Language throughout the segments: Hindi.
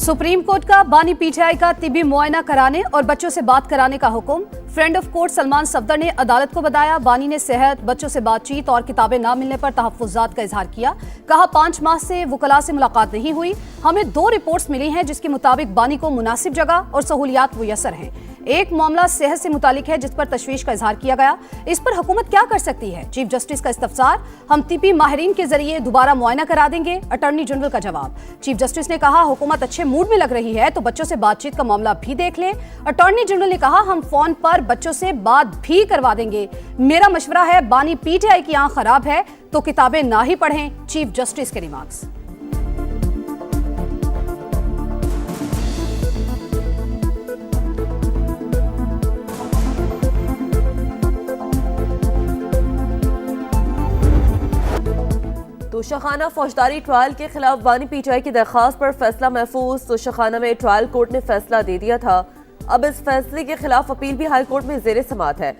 सुप्रीम कोर्ट का बानी पीटीआई का तिबी मुआयना कराने और बच्चों से बात कराने का हुक्म। Friend of court Salman Safdar ने अदालत को बताया, बानी ने सेहत, बच्चों से बातचीत और किताबें ना मिलने पर तहफ्फुज़ात का इजहार किया। कहा 5 माह से वकला से मुलाकात नहीं हुई। हमें 2 रिपोर्ट्स मिली हैं जिसके मुताबिक बानी को मुनासिब जगह और सहूलियात मुयस्सर हैं। एक मामला सेहत से मुतालिक है जिस पर तशवीश का इजहार किया गया। इस पर हुकूमत क्या कर सकती है? चीफ जस्टिस का इस्तफसार, हम तिबी माहिरीन के जरिए दोबारा मुआयना करा देंगे। अटॉर्नी जनरल का जवाब। चीफ जस्टिस ने कहा, हुकूमत अच्छे मूड में लग रही है तो बच्चों से बातचीत का मामला भी देख ले। अटॉर्नी जनरल ने कहा, हम फोन पर बच्चों से बात भी करवा देंगे। मेरा मशवरा है, बानी पीटीआई की आंख खराब है तो किताबें ना ही पढ़ें। चीफ जस्टिस के रिमार्क्स। तोशाखाना फौजदारी ट्रायल के खिलाफ बानी पीटीआई की दरखास्त पर फैसला महफूज। तोशाखाना में ट्रायल कोर्ट ने फैसला दे दिया था। अब इस फैसले के खिलाफ अपील भी हाई कोर्ट में जेर समात है।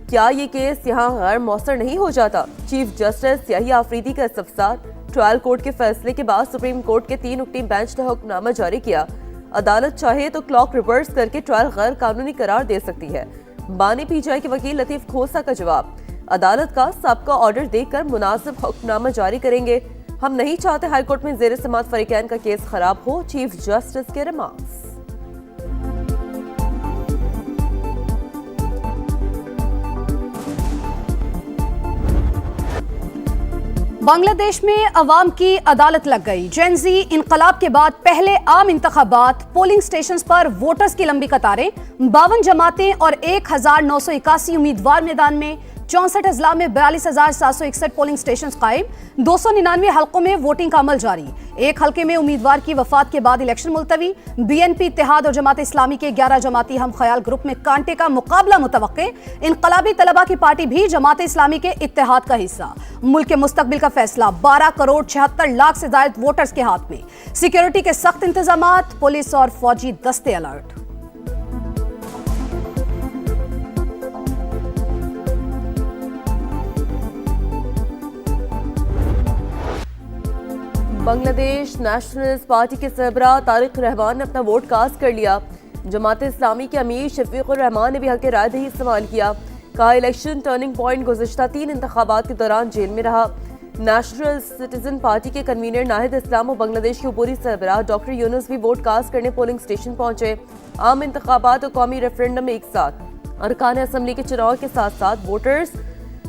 क्या ये केस यहाँ गैर मौसर नहीं हो जाता? चीफ जस्टिस याही आफरीदी का इस्तफसार। ट्रायल कोर्ट के फैसले के बाद सुप्रीम कोर्ट के 3 रुकनी बेंच ने हुक्मनामा जारी किया। अदालत चाहे तो क्लॉक रिवर्स करके ट्रायल गैर कानूनी करार दे सकती है। बानी पीटीआई के वकील लतीफ खोसा का जवाब, अदालत का सबका ऑर्डर देखकर मुनासिब हुक्मनामा जारी करेंगे। हम नहीं चाहते हाईकोर्ट में जेर समात फरीकैन का केस खराब हो। चीफ जस्टिस के रिमार्क्स। बांग्लादेश में अवाम की अदालत लग गई। जेनजी इनकलाब के बाद पहले आम इंतखाबात, पोलिंग स्टेशंस पर वोटर्स की लंबी कतारें, 52 जमातें और 1981 उम्मीदवार मैदान में। 64 अजला में 42,761 पोलिंग स्टेशन कायम। 299 हल्कों में वोटिंग का अमल जारी। एक हल्के में उम्मीदवार की वफात के बाद इलेक्शन मुलतवी। बीएनपी इत्तेहाद और जमात इस्लामी के 11 जमाती हम ख्याल ग्रुप में कांटे का मुकाबला मुतवक्के। इनकलाबी तलबा की पार्टी भी जमात इस्लामी के इत्तेहाद का हिस्सा। मुल्क के मुस्तकबिल का फैसला, 12 करोड़ 76 लाख से ज्यादा वोटर्स के हाथ में। सिक्योरिटी के सख्त इंतजामात, पुलिस और फौजी दस्ते अलर्ट। बांग्लादेश नेशनलिस्ट पार्टी के सरबराह तारिक रहमान ने अपना वोट कास्ट कर लिया। जमात इस्लामी के अमीर शफीकुर रहमान ने भी हक रायदही इस्तेमाल किया। कहा, इलेक्शन टर्निंग पॉइंट गुज़िश्ता 3 इंतखाबात के दौरान जेल में रहा। नेशनल सिटीजन पार्टी के कन्वीनर नाहिद इस्लाम और बांग्लादेश के उबूरी सरबराह डॉक्टर यूनुस भी वोट कास्ट करने पोलिंग स्टेशन पहुंचे। आम इंतखाबात और कौमी रेफरेंडम एक साथ। अरकान असम्बली के चुनाव के साथ साथ वोटर्स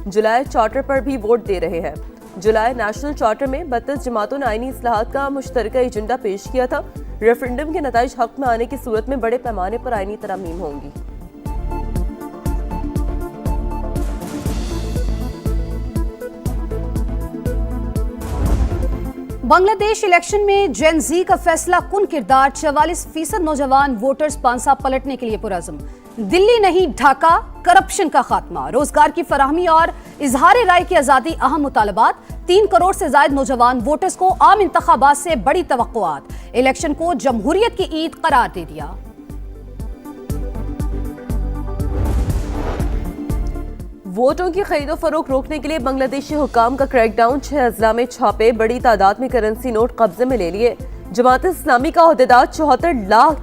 जुलाई चार्टर पर भी वोट दे रहे हैं। जुलाई नेशनल चार्टर में 32 जमातों ने आईनी इस्लाहात का मुश्तरका एजेंडा पेश किया था। रेफरेंडम के नताइज हक में आने की सूरत में बड़े पैमाने पर आईनी तरमीम होंगी। बांग्लादेश इलेक्शन में जेन जी का फैसला कुन किरदार, 44% नौजवान वोटर्स पांसा पलटने के लिए पुरअज़्म। दिल्ली नहीं ढाका, करप्शन का खात्मा, रोजगार की फराहमी और इजहार राय की आजादी अहम मुतालबात। 3 करोड़ से ज्यादा नौजवान वोटर्स को आम इंतखाबात से बड़ी तवक्कुआत। इलेक्शन को जमहूरियत की ईद करार दे दिया। वोटों की खरीदो फरोख्त रोकने के लिए बांग्लादेशी हुकाम का क्रैकडाउन। 6 अजला में छापे, बड़ी तादाद में करेंसी नोट कब्जे में ले लिए। जमात इस्लामी का ओहदेदार 74 लाख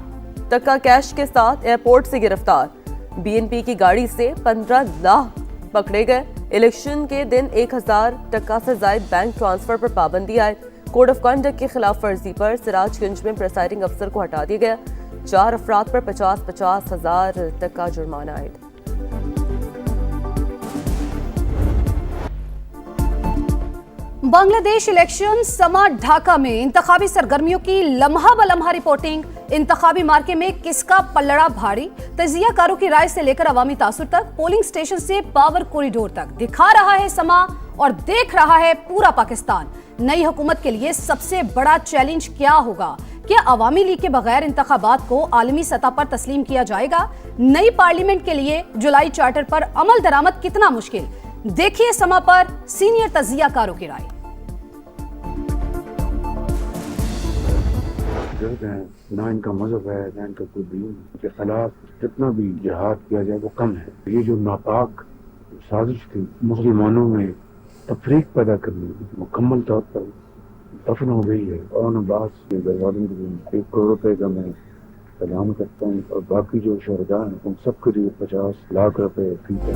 तक का कैश के साथ एयरपोर्ट से गिरफ्तार। बीएनपी की गाड़ी से 15 लाख पकड़े गए। इलेक्शन के दिन 1000 टका से ज्यादा बैंक ट्रांसफर पर पाबंदी आए। कोड ऑफ कंडक्ट की खिलाफ वर्जी पर सिराजगंज में प्रेसाइडिंग अफसर को हटा दिया गया। 4 अफराद पर 50-50 हजार तक का जुर्माना आए। बांग्लादेश इलेक्शन समा ढाका में इंतखाबी सरगर्मियों की लम्हा ब लम्हा रिपोर्टिंग। इंतखाबी मार्के में किसका पल्लड़ा भारी, तजियाकारों की राय से लेकर अवामी तासुर तक, पोलिंग स्टेशन से पावर कॉरिडोर तक दिखा रहा है समा और देख रहा है पूरा पाकिस्तान। नई हुकूमत के लिए सबसे बड़ा चैलेंज क्या होगा? क्या अवामी लीग के बगैर इंतखाबात को आलमी सतह पर तस्लीम किया जाएगा? नई पार्लियामेंट के लिए जुलाई चार्टर पर अमल दरामद कितना मुश्किल? देखिए समा पर सीनियर तजियाकारों की राय। ना इनका मजहब है, ना इनका कोई दीन के खिलाफ जितना भी जिहाद किया जाए वो कम है। ये जो नापाक साजिश थी मुसलमानों में तफरीक पैदा करने, मुकम्मल तौर पर दफन हो गई है। और अब्बास के घर वालों को 1 करोड़ रुपए का मैं सलाम करता हूँ और बाकी जो शहदा हैं उन सबके लिए 50 लाख रुपए फीस है।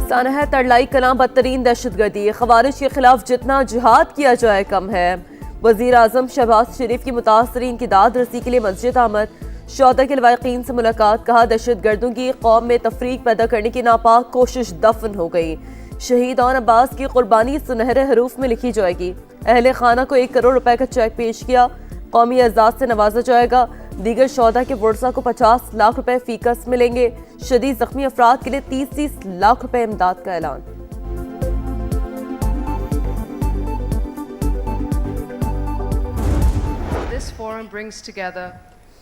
सानह तड़लाई कलां बदतरीन दहशतगर्दी, खवारिज के खिलाफ जितना जिहाद किया जाए कम है। वजीर आजम शहबाज शरीफ की मुतासरीन की दाद रसी के लिए मस्जिद आमद, शौदा के लवाकिन से मुलाकात, कहा दहशत गर्दों की कौम में तफरीक पैदा करने की नापाक कोशिश दफन हो गई। शहीद और अब्बास की कुर्बानी सुनहरे हरूफ में लिखी जाएगी। अहले खाना को 1 करोड़ रुपए का चेक पेश किया, कौमी एजाज से नवाजा जाएगा। दीगर शौदा के वर्सा को 50 लाख रुपए फीकस मिलेंगे। शदीद जख्मी अफराद के लिए 30 लाख रुपए इमदाद का ऐलान। This forum brings together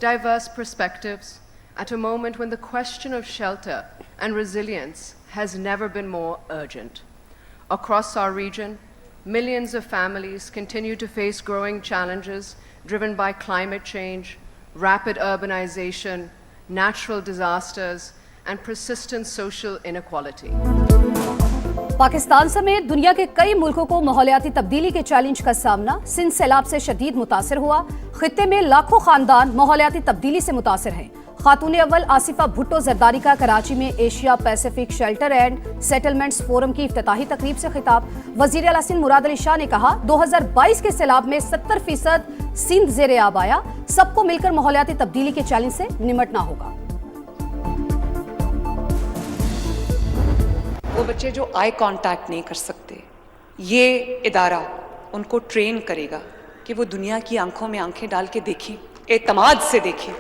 diverse perspectives at a moment when the question of shelter and resilience has never been more urgent. Across our region, millions of families continue to face growing challenges driven by climate change, rapid urbanization, natural disasters, and persistent social inequality. Pakistan समेत दुनिया के कई मुल्कों को माहौलियाती तब्दीली के चैलेंज का सामना। सिंध सैलाब से शदीद मुतासर हुआ। खित्ते में लाखों खानदान माहौलियाती तब्दीली से मुतासर हैं। खातून अव्वल आसिफा भुट्टो जरदारी का कराची में Asia Pacific shelter and settlements forum की इफ्तिताही तकरीब से खिताब। वजीर आला सिंध मुराद अली शाह ने कहा 2022 के सैलाब में 70% सिंध ज़ेरे आब आया। सबको मिलकर माहौलियाती तब्दीली के चैलेंज से निमटना होगा। वो बच्चे जो आई कांटेक्ट नहीं कर सकते, ये इदारा उनको ट्रेन करेगा कि वो दुनिया की आंखों में आंखें डाल के देखें, एतमाद से देखें।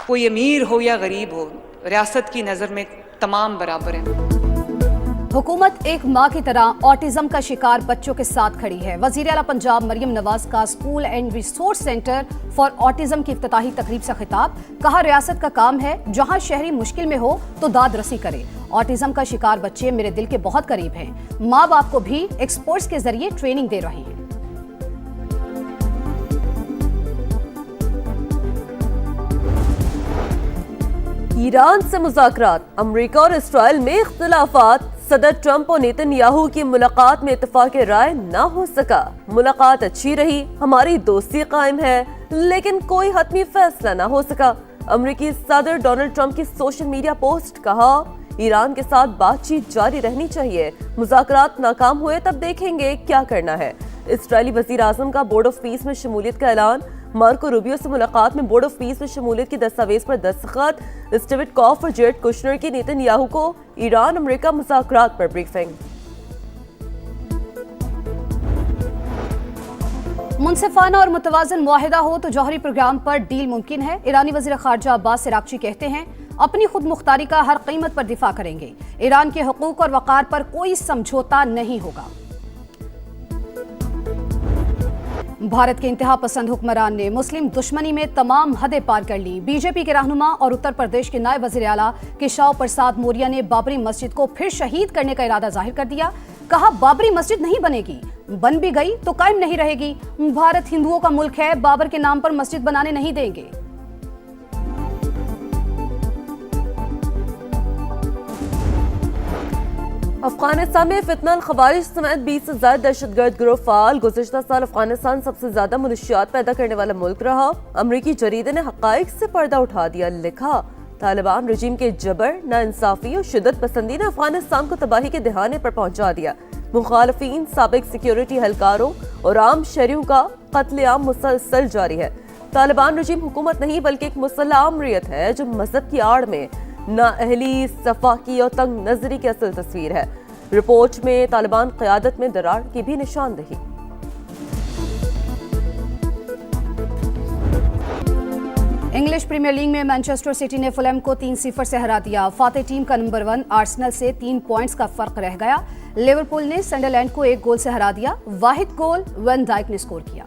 कोई अमीर हो या गरीब हो, रियासत की नज़र में तमाम बराबर हैं। हुकूमत एक माँ की तरह ऑटिज्म का शिकार बच्चों के साथ खड़ी है। वजीर आला पंजाब मरियम नवाज का school and resource centre for autism की इफ्तिताही तकरीब से खिताब। कहा रियासत का काम है जहाँ शहरी मुश्किल में हो तो दाद रसी करे। ऑटिज्म का शिकार बच्चे मेरे दिल के बहुत करीब हैं। माँ बाप को भी एक्सपर्ट्स के जरिए ट्रेनिंग दे रही हैं। ईरान से मुज़ाकरात, अमरीका और इसराइल में इख्तिलाफात। सदर ट्रंप और नेतन्याहू की मुलाकात में इत्तेफाक राय ना हो सका। मुलाकात अच्छी रही, हमारी दोस्ती कायम है, लेकिन कोई हतमी फैसला ना हो सका। अमरीकी सदर डोनाल्ड ट्रंप की सोशल मीडिया पोस्ट, कहा ईरान के साथ बातचीत जारी रहनी चाहिए, मुज़ाकरात नाकाम हुए तब देखेंगे क्या करना है। इसराइली वज़ीर आज़म का बोर्ड ऑफ पीस में शमूलियत का ऐलान। मार्को रूबियो से मुलाकात में बोर्ड ऑफ पीस में शमूलियत की दस्तावेज पर दस्तखत। स्टीव विटकॉफ और जेरेड कुशनर की नेतन्याहू को ईरान अमेरिका मुज़ाकरात पर ब्रीफिंग। मुनसिफाना और मुतवाज़न मुआहिदा हो तो जौहरी प्रोग्राम पर डील मुमकिन है। ईरानी वज़ीर ख़ारजा अब्बास इराक़ची कहते हैं अपनी खुद मुख्तारी का हर कीमत पर दिफा करेंगे। ईरान के हुकूक और वक़ार पर कोई समझौता नहीं होगा। भारत के इंतहा पसंद हुक्मरान ने मुस्लिम दुश्मनी में तमाम हदें पार कर ली। बीजेपी के रहनुमा और उत्तर प्रदेश के नायब वज़ीर आला केशव प्रसाद मौर्य ने बाबरी मस्जिद को फिर शहीद करने का इरादा जाहिर कर दिया। कहा बाबरी मस्जिद नहीं बनेगी, बन भी गई तो कायम नहीं रहेगी। भारत हिंदुओं का मुल्क है, बाबर के नाम पर मस्जिद बनाने नहीं देंगे। अफगानिस्तान में फितनल खवारिज समेत 20 से ज्यादा दहशतगर्द गिरोह फाल। गुज़िश्ता साल अफगानिस्तान सबसे ज्यादा मिलिशियात पैदा करने वाला मुल्क रहा। अमरीकी जरीदे ने हकाइक से पर्दा उठा दिया। लिखा तालिबान रजीम के जबर, नाइंसाफी और शिद्दत पसंदी ने अफगानिस्तान को तबाही के दहाने पर पहुंचा दिया। मुखालफीन, साबिक सिक्योरिटी एहलकारों और आम शहरियों का कत्लेआम मुसलसल जारी है। तालिबान रजीम हुकूमत नहीं बल्कि एक मुसल्लह आमरीयत है जो मजहब की आड़ में नाअहली, सफाकी और तंग नजरी की असल तस्वीर है। रिपोर्ट में तालिबान क़यादत में दरार की भी निशानदेही। इंग्लिश प्रीमियर लीग में मैनचेस्टर सिटी ने फुलहैम को 3-0 से हरा दिया। फातेह टीम का नंबर 1 आर्सेनल से 3 पॉइंट्स का फर्क रह गया। लिवरपूल ने सनडरलैंड को 1 गोल से हरा दिया। वाहिद गोल वैन डाइक ने स्कोर किया।